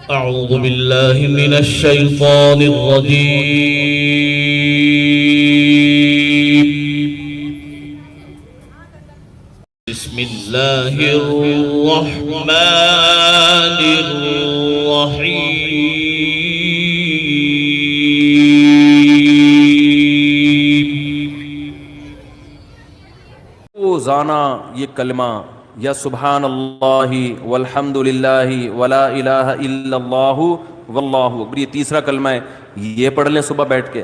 أعوذ بالله من الشيطان الرجيم. بسم الله الرحمن الرحيم. روزانہ یہ کلمہ یا سبحان اللہ والحمد للہ ولا الہ الا اللہ واللہ اکبر، یہ تیسرا کلمہ ہے، یہ پڑھ لیں صبح بیٹھ کے۔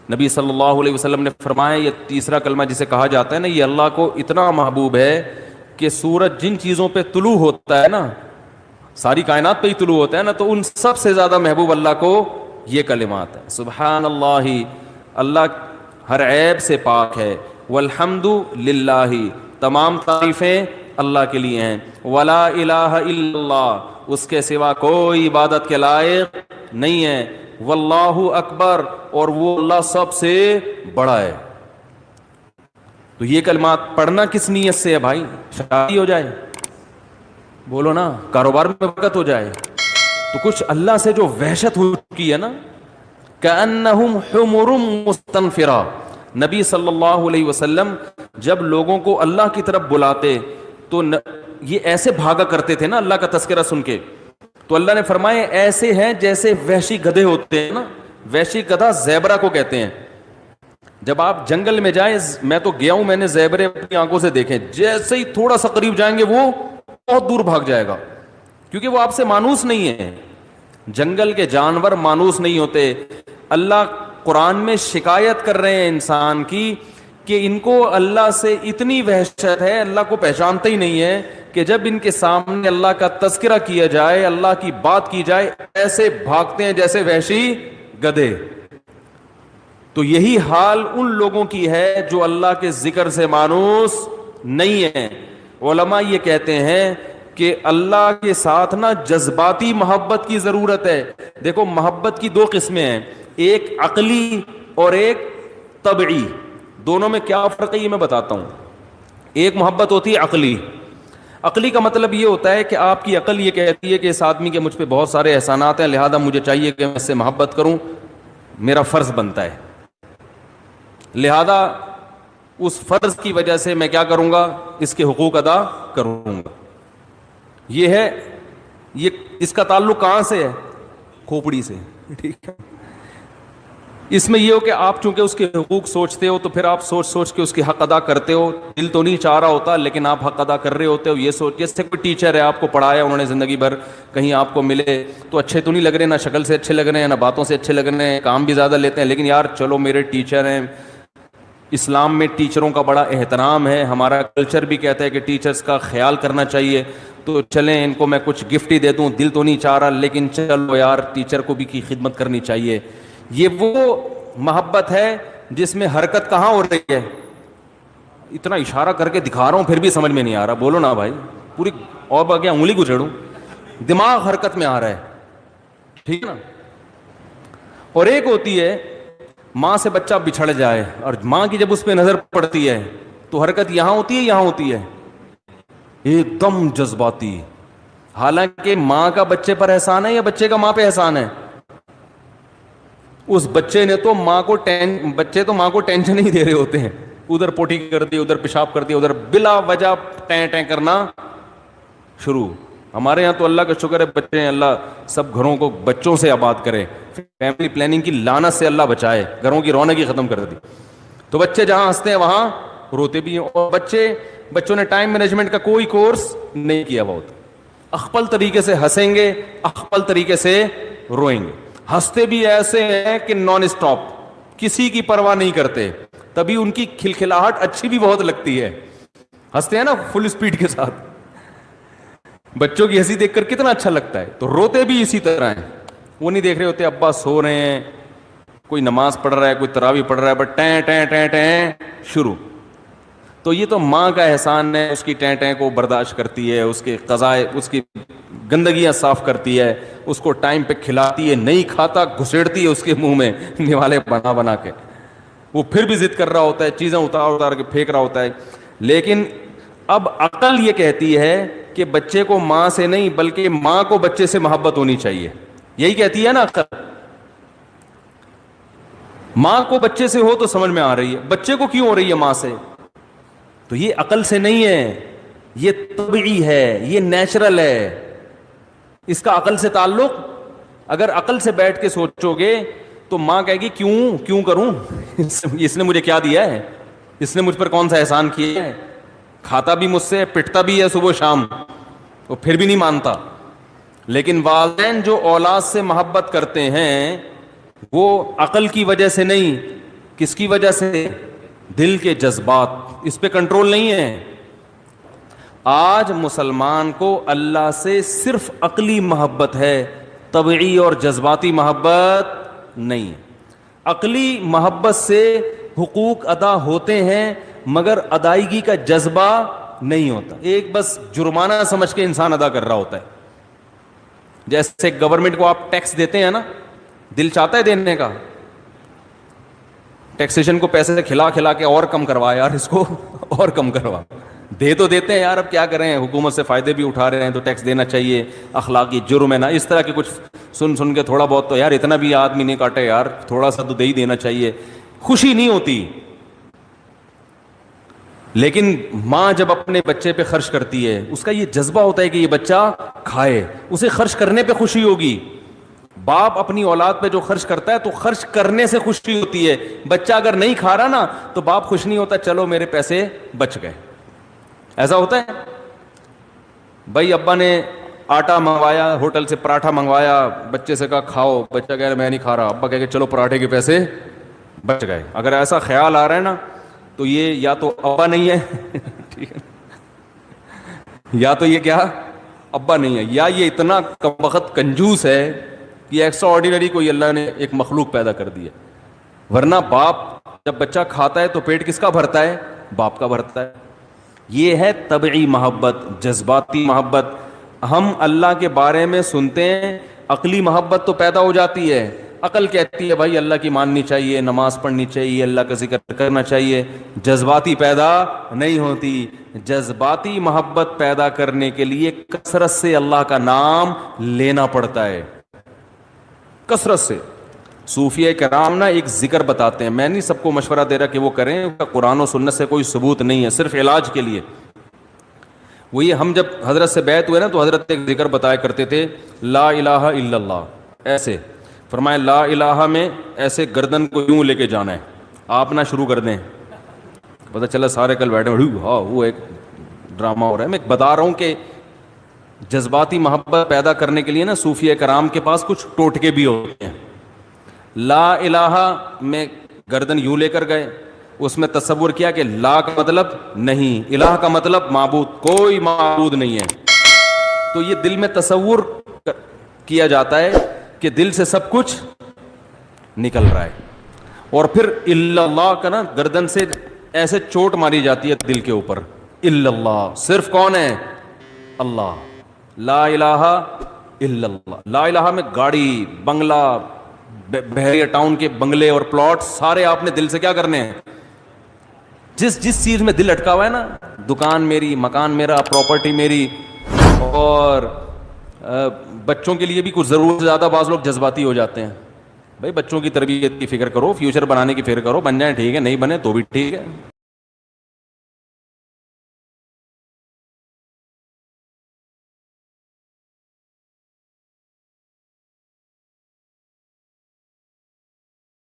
نبی صلی اللہ علیہ وسلم نے فرمایا یہ تیسرا کلمہ جسے کہا جاتا ہے نا، یہ اللہ کو اتنا محبوب ہے کہ سورج جن چیزوں پہ طلوع ہوتا ہے نا، ساری کائنات پہ ہی طلوع ہوتا ہے نا، تو ان سب سے زیادہ محبوب اللہ کو یہ کلمات ہے۔ سبحان اللہ، اللہ ہر عیب سے پاک ہے، والحمد للہ، تمام تعریفیں اللہ کے لیے ہیں، ولا الہ الا اللہ، اس کے سوا کوئی عبادت کے لائق نہیں ہے، واللہ اکبر، اور وہ اللہ سب سے بڑا ہے۔ تو یہ کلمات پڑھنا کس نیت سے ہے بھائی؟ شادی ہو جائے، بولو نا، کاروبار میں برکت ہو جائے، تو کچھ اللہ سے جو وحشت ہو چکی ہے نا، کأنہم حمر مستنفرہ، نبی صلی اللہ علیہ وسلم جب لوگوں کو اللہ کی طرف بلاتے تو یہ ایسے بھاگا کرتے تھے نا اللہ کا تذکرہ سن کے، تو اللہ نے فرمایا ایسے ہیں جیسے وحشی گدھے ہوتے ہیں نا، وحشی گدھا زیبرا کو کہتے ہیں۔ جب آپ جنگل میں جائیں، میں تو گیا ہوں، میں نے زیبرے اپنی آنکھوں سے دیکھے، جیسے ہی تھوڑا سا قریب جائیں گے وہ بہت دور بھاگ جائے گا، کیونکہ وہ آپ سے مانوس نہیں ہے۔ جنگل کے جانور مانوس نہیں ہوتے۔ اللہ قرآن میں شکایت کر رہے ہیں انسان کی کہ ان کو اللہ سے اتنی وحشت ہے، اللہ کو پہچانتے ہی نہیں ہے، کہ جب ان کے سامنے اللہ کا تذکرہ کیا جائے، اللہ کی بات کی جائے، ایسے بھاگتے ہیں جیسے وحشی گدھے۔ تو یہی حال ان لوگوں کی ہے جو اللہ کے ذکر سے مانوس نہیں ہیں۔ علماء یہ کہتے ہیں کہ اللہ کے ساتھ نا جذباتی محبت کی ضرورت ہے۔ دیکھو محبت کی دو قسمیں ہیں، ایک عقلی اور ایک طبعی۔ دونوں میں کیا فرق ہے یہ میں بتاتا ہوں۔ ایک محبت ہوتی ہے عقلی۔ عقلی کا مطلب یہ ہوتا ہے کہ آپ کی عقل یہ کہتی ہے کہ اس آدمی کے مجھ پہ بہت سارے احسانات ہیں، لہذا مجھے چاہیے کہ میں اس سے محبت کروں، میرا فرض بنتا ہے، لہذا اس فرض کی وجہ سے میں کیا کروں گا، اس کے حقوق ادا کروں گا۔ یہ ہے، یہ اس کا تعلق کہاں سے ہے؟ کھوپڑی سے، ٹھیک ہے۔ اس میں یہ ہو کہ آپ چونکہ اس کے حقوق سوچتے ہو تو پھر آپ سوچ سوچ کے اس کے حق ادا کرتے ہو، دل تو نہیں چاہ رہا ہوتا لیکن آپ حق ادا کر رہے ہوتے ہو، یہ سوچ جیسے کوئی ٹیچر ہے، آپ کو پڑھایا انہوں نے زندگی بھر، کہیں آپ کو ملے تو اچھے تو نہیں لگ رہے، نہ شکل سے اچھے لگ رہے ہیں، نہ باتوں سے اچھے لگ رہے ہیں، کام بھی زیادہ لیتے ہیں، لیکن یار چلو میرے ٹیچر ہیں، اسلام میں ٹیچروں کا بڑا احترام ہے، ہمارا کلچر بھی کہتا ہے کہ ٹیچرز کا خیال کرنا چاہیے، تو چلیں ان کو میں کچھ گفٹ ہی دے دوں، دل تو نہیں چاہ رہا لیکن چلو یار ٹیچر کو بھی کی خدمت کرنی چاہیے۔ یہ وہ محبت ہے جس میں حرکت کہاں ہو رہی ہے؟ اتنا اشارہ کر کے دکھا رہا ہوں پھر بھی سمجھ میں نہیں آ رہا، بولو نا بھائی، پوری اور باقی انگلی کو چھیڑوں، دماغ حرکت میں آ رہا ہے، ٹھیک ہے نا۔ اور ایک ہوتی ہے ماں سے بچہ بچھڑ جائے اور ماں کی جب اس پہ نظر پڑتی ہے تو حرکت یہاں ہوتی ہے، یہاں ہوتی ہے، ایک دم جذباتی، حالانکہ ماں کا بچے پر احسان ہے یا بچے کا ماں پہ احسان ہے؟ اس بچے نے تو بچے تو ماں کو ٹینشن نہیں دے رہے ہوتے ہیں، ادھر پوٹی کر دی، ادھر پیشاب کر دیا، ادھر بلا وجہ ٹیں ٹیں کرنا شروع۔ ہمارے ہاں تو اللہ کا شکر ہے بچے ہیں، اللہ سب گھروں کو بچوں سے آباد کرے، فیملی پلاننگ کی لعنت سے اللہ بچائے، گھروں کی رونق ہی ختم کر دی۔ تو بچے جہاں ہنستے ہیں وہاں روتے بھی ہیں، اور بچوں نے ٹائم مینجمنٹ کا کوئی کورس نہیں کیا، بہت اخپل طریقے سے ہنسیں گے، اخپل طریقے سے روئیں گے، ہنستے بھی ایسے ہیں کہ نان اسٹاپ، کسی کی پرواہ نہیں کرتے، تبھی ان کی کھلکھلاہٹ اچھی بھی بہت لگتی ہے، ہنستے ہیں نا فل اسپیڈ کے ساتھ، بچوں کی ہنسی دیکھ کر کتنا اچھا لگتا ہے۔ تو روتے بھی اسی طرح ہیں، وہ نہیں دیکھ رہے ہوتے ابا سو رہے ہیں، کوئی نماز پڑھ رہا ہے، کوئی تراویح پڑھ رہا ہے، بٹ ٹیں ٹیں ٹیں ٹیں شروع۔ تو یہ تو ماں کا احسان ہے، اس کی ٹیں ٹیں کو برداشت کرتی ہے، اس کے قضائے، اس کی گندگیاں صاف کرتی ہے، اس کو ٹائم پہ کھلاتی ہے، نہیں کھاتا گھسیڑتی ہے اس کے منہ میں نوالے بنا بنا کے، وہ پھر بھی ضد کر رہا ہوتا ہے، چیزیں اتار اتار کے پھینک رہا ہوتا ہے۔ لیکن اب عقل یہ کہتی ہے کہ بچے کو ماں سے نہیں بلکہ ماں کو بچے سے محبت ہونی چاہیے. یہی کہتی ہے نا عقل. ماں کو بچے سے ہو تو سمجھ میں آ رہی ہے, بچے کو کیوں ہو رہی ہے ماں سے؟ تو یہ عقل سے نہیں ہے, یہ طبعی ہے, یہ نیچرل ہے. اس کا عقل سے تعلق, اگر عقل سے بیٹھ کے سوچو گے تو ماں کہے گی کیوں کروں, اس نے مجھے کیا دیا ہے, اس نے مجھ پر کون سا احسان کیا ہے, کھاتا بھی مجھ سے, پٹتا بھی ہے صبح شام, وہ پھر بھی نہیں مانتا. لیکن والدین جو اولاد سے محبت کرتے ہیں وہ عقل کی وجہ سے نہیں, کس کی وجہ سے؟ دل کے جذبات, اس پہ کنٹرول نہیں ہے. آج مسلمان کو اللہ سے صرف عقلی محبت ہے, طبعی اور جذباتی محبت نہیں. عقلی محبت سے حقوق ادا ہوتے ہیں مگر ادائیگی کا جذبہ نہیں ہوتا. ایک بس جرمانہ سمجھ کے انسان ادا کر رہا ہوتا ہے. جیسے گورنمنٹ کو آپ ٹیکس دیتے ہیں نا, دل چاہتا ہے دینے کا, ٹیکسیشن کو پیسے سے کھلا کھلا کے اور کم کروا یار, اس کو اور کم کروا, دے تو دیتے ہیں یار, اب کیا کریں, حکومت سے فائدے بھی اٹھا رہے ہیں تو ٹیکس دینا چاہیے, اخلاقی جرم ہے نا. اس طرح کے کچھ سن کے تھوڑا بہت تو یار اتنا بھی آدمی نہیں کاٹے یار, تھوڑا سا تو دے ہی دینا چاہیے. خوشی نہیں ہوتی. لیکن ماں جب اپنے بچے پہ خرچ کرتی ہے اس کا یہ جذبہ ہوتا ہے کہ یہ بچہ کھائے, اسے خرچ کرنے پہ خوشی ہوگی. باپ اپنی اولاد پہ جو خرچ کرتا ہے تو خرچ کرنے سے خوشی ہوتی ہے. بچہ اگر نہیں کھا رہا نا تو باپ خوش نہیں ہوتا, چلو میرے پیسے بچ گئے. ایسا ہوتا ہے. بھائی ابا نے آٹا منگوایا, ہوٹل سے پراٹھا منگوایا, بچے سے کہا کھاؤ, بچہ کہہ رہا میں نہیں کھا رہا, ابا کہہ کہ چلو پراٹھے کے پیسے بچ گئے. اگر ایسا خیال آ رہا ہے نا تو یہ یا تو ابا نہیں ہے ٹھیک ہے, یا تو یہ کیا ابا نہیں ہے, یا یہ اتنا کمبخت کنجوس ہے کہ ایکسٹرا آرڈینری کوئی اللہ نے ایک مخلوق پیدا کر دی ہے. ورنہ باپ جب بچہ کھاتا ہے تو پیٹ کس کا بھرتا ہے؟ باپ کا بھرتا ہے. یہ ہے طبعی محبت, جذباتی محبت. ہم اللہ کے بارے میں سنتے ہیں, عقلی محبت تو پیدا ہو جاتی ہے. عقل کہتی ہے بھائی اللہ کی ماننی چاہیے, نماز پڑھنی چاہیے, اللہ کا ذکر کرنا چاہیے. جذباتی پیدا نہیں ہوتی. جذباتی محبت پیدا کرنے کے لیے کثرت سے اللہ کا نام لینا پڑتا ہے, کثرت سے. صوفیہ کرام نا ایک ذکر بتاتے ہیں, میں نہیں سب کو مشورہ دے رہا کہ وہ کریں, قرآن و سنت سے کوئی ثبوت نہیں ہے, صرف علاج کے لیے. وہ یہ, ہم جب حضرت سے بیعت ہوئے نا تو حضرت ایک ذکر بتایا کرتے تھے, لا الہ الا اللہ. ایسے فرمایا لا الہ میں ایسے گردن کو یوں لے کے جانا ہے, آپ نہ شروع کر دیں. پتہ چلا سارے کل بیٹھے ہاں وہ ایک ڈرامہ ہو رہا ہے. میں بتا رہا ہوں کہ جذباتی محبت پیدا کرنے کے لیے نا صوفیہ کرام کے پاس کچھ ٹوٹکے بھی ہوتے ہیں. لا الہ میں گردن یوں لے کر گئے, اس میں تصور کیا کہ لا کا مطلب نہیں, الہ کا مطلب معبود, کوئی معبود نہیں ہے. تو یہ دل میں تصور کیا جاتا ہے کہ دل سے سب کچھ نکل رہا ہے. اور پھر الا اللہ کا نا گردن سے ایسے چوٹ ماری جاتی ہے دل کے اوپر. الا اللہ, صرف کون ہے؟ اللہ. لا الہ الا اللہ. لا الہ میں گاڑی, بنگلہ, بحریہ ٹاؤن کے بنگلے اور پلاٹ سارے آپ نے دل سے کیا کرنے ہیں؟ جس چیز میں دل اٹکا ہوا ہے نا, دکان میری, مکان میرا, پراپرٹی میری. اور بچوں کے لیے بھی کچھ ضرورت سے زیادہ بعض لوگ جذباتی ہو جاتے ہیں. بھائی بچوں کی تربیت کی فکر کرو, فیوچر بنانے کی فکر کرو, بن جائیں ٹھیک ہے, نہیں بنے تو بھی ٹھیک ہے.